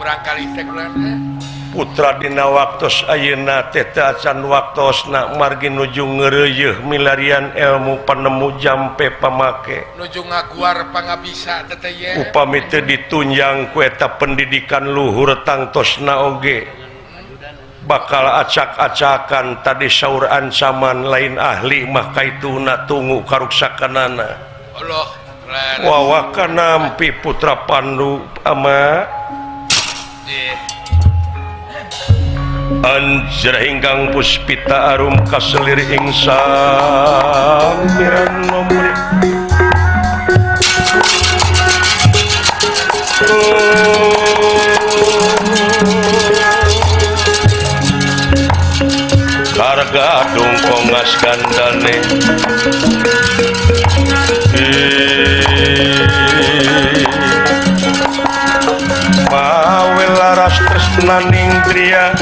barangkali teh putra dina waktos ayeuna teh teu acan waktosna margi nuju ngeureuyeuh milarian ilmu panemu jampe pamake nuju ngaguar pangabisa teh ye upami teu ditunjang ku eta pendidikan luhur tangtosna oge bakal acak-acakan tadi saur ancaman lain ahli mah kaituna tunggu karuksakanana Allah wawaka nampi putra Pandu ama anjir hinggang puspita arum kaselir ingsan miran nomor harga dungkongas gandane mawe laras tresnaning driya